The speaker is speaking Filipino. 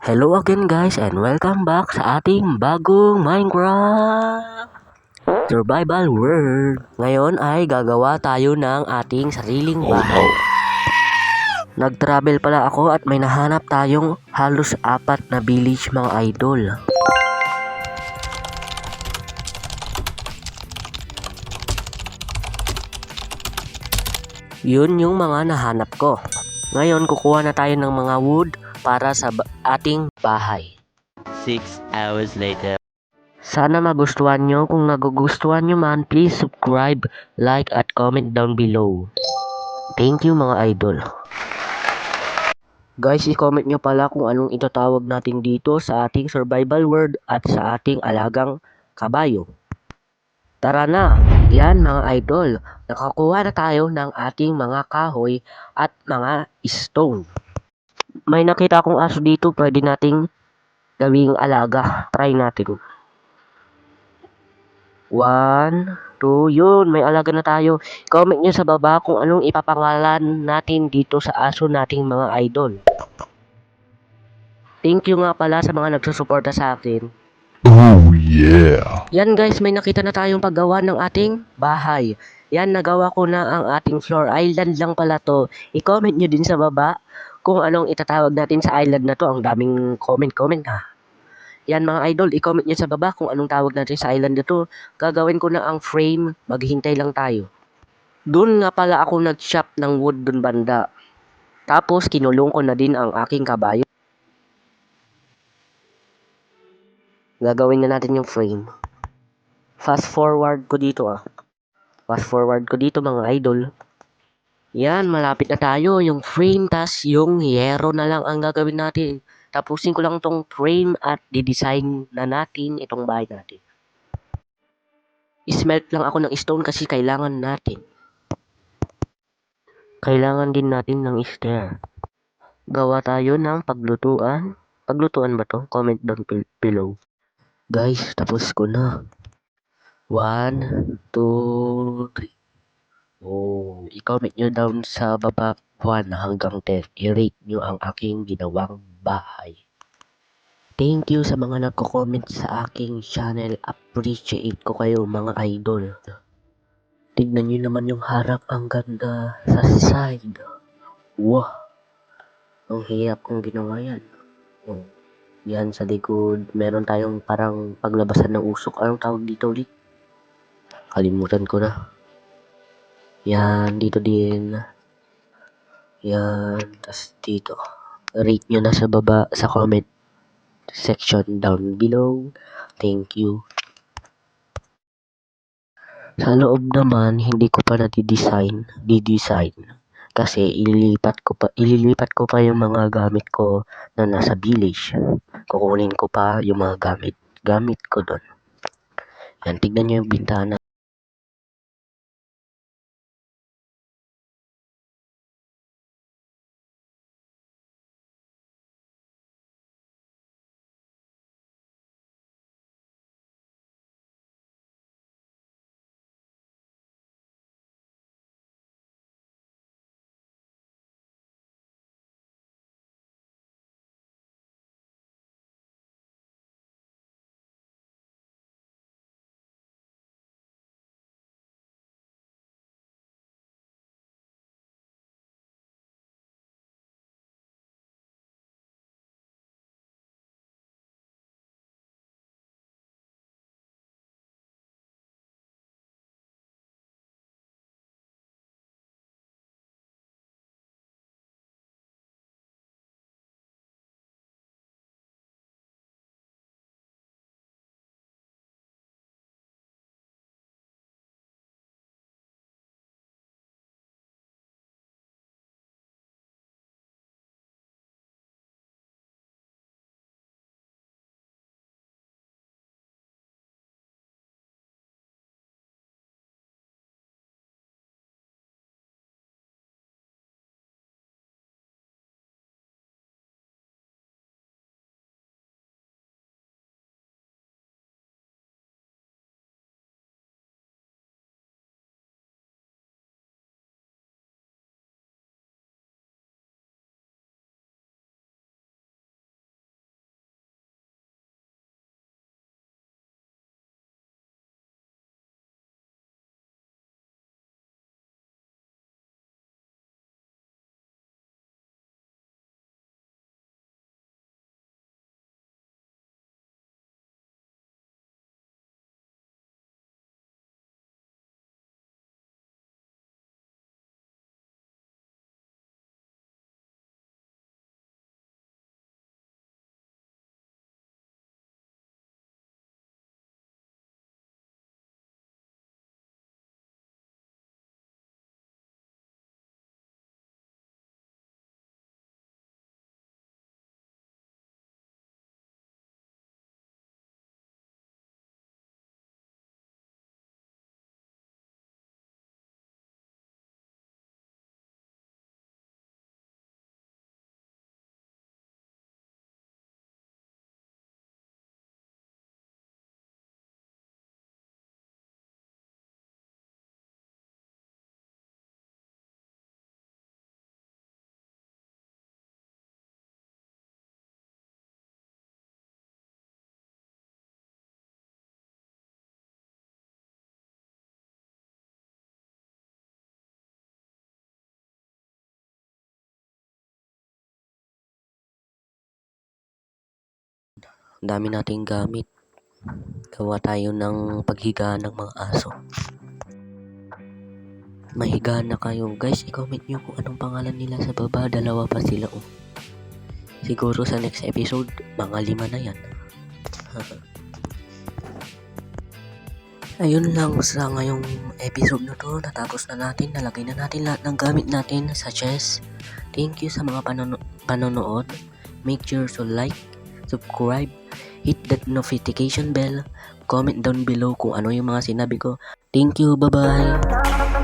Hello again guys and welcome back sa ating bagong Minecraft Survival World. Ngayon ay gagawa tayo ng ating sariling bahay. Nag-travel pala ako at may nahanap tayong halos 4 na village mga idol. Yun yung mga nahanap ko. Ngayon kukuha na tayo ng mga wood para sa ating bahay. 6 hours later. Sana magustuhan nyo. Kung nagugustuhan nyo man, please subscribe, like, at comment down below. Thank you mga idol. Guys, i-comment nyo pala kung anong itatawag natin dito sa ating survival world at sa ating alagang kabayo. Tara na! Yan mga idol, nakakuha na tayo ng ating mga kahoy at mga stone. May nakita akong aso dito, pwede nating gawing alaga. Try natin. 1, 2, yun, may alaga na tayo. Comment nyo sa baba kung anong ipapangalan natin dito sa aso nating mga idol. Thank you nga pala sa mga nagsusuporta sa akin. Oh yeah! Yan guys, may nakita na tayong paggawa ng ating bahay. Yan, nagawa ko na ang ating floor. Island lang pala to. I-comment nyo din sa baba kung anong itatawag natin sa island na to. Ang daming comment ha. Yan mga idol, i-comment nyo sa baba kung anong tawag natin sa island na to. Gagawin ko na ang frame, maghintay lang tayo. Doon nga pala ako nag-shop ng wood dun banda. Tapos kinulong ko na din ang aking kabayo. Gagawin na natin yung frame. Fast forward ko dito Fast forward ko dito mga idol. Yan, malapit na tayo. Yung frame tas yung yero na lang ang gagawin natin. Tapusin ko lang tong frame at di-design na natin itong bahay natin. Smelt lang ako ng stone kasi kailangan natin. Kailangan din natin ng stair. Gawa tayo ng paglutuan. Paglutuan ba to? Comment down below. Guys, tapos ko na. 1, 2, 3. Oh, i-comment nyo down sa baba 1 hanggang 10. I-rate nyo ang aking ginawang bahay. Thank you sa mga nagko-comment sa aking channel. Appreciate ko kayo mga idol. Tignan nyo naman yung harap. Ang ganda sa side. Wow! Ang hirap kong ginawa yan. Oh. Yan sa likod. Meron tayong parang paglabasan ng usok. Anong tawag dito ulit? Kalimutan ko na. Yan, dito din. Yan, tas dito. Rate nyo na sa baba, sa comment section down below. Thank you. Sa loob naman, hindi ko pa di-design. Kasi ililipat ko pa yung mga gamit ko na nasa village. Kukunin ko pa yung mga gamit ko doon. Yan, tignan nyo yung bintana. Ang dami nating gamit. Gawa tayo ng paghigaan ng mga aso. Mahiga na kayo. Guys, i-comment nyo kung anong pangalan nila sa baba. Dalawa pa sila, oh. Siguro sa next episode, mga 5 na yan. Ayun lang sa ngayong episode na to. Natapos na natin. Nalagay na natin lahat ng gamit natin sa chest. Thank you sa mga panonood. Make sure to like, subscribe, hit that notification bell, comment down below kung ano yung mga sinabi ko. Thank you, bye-bye!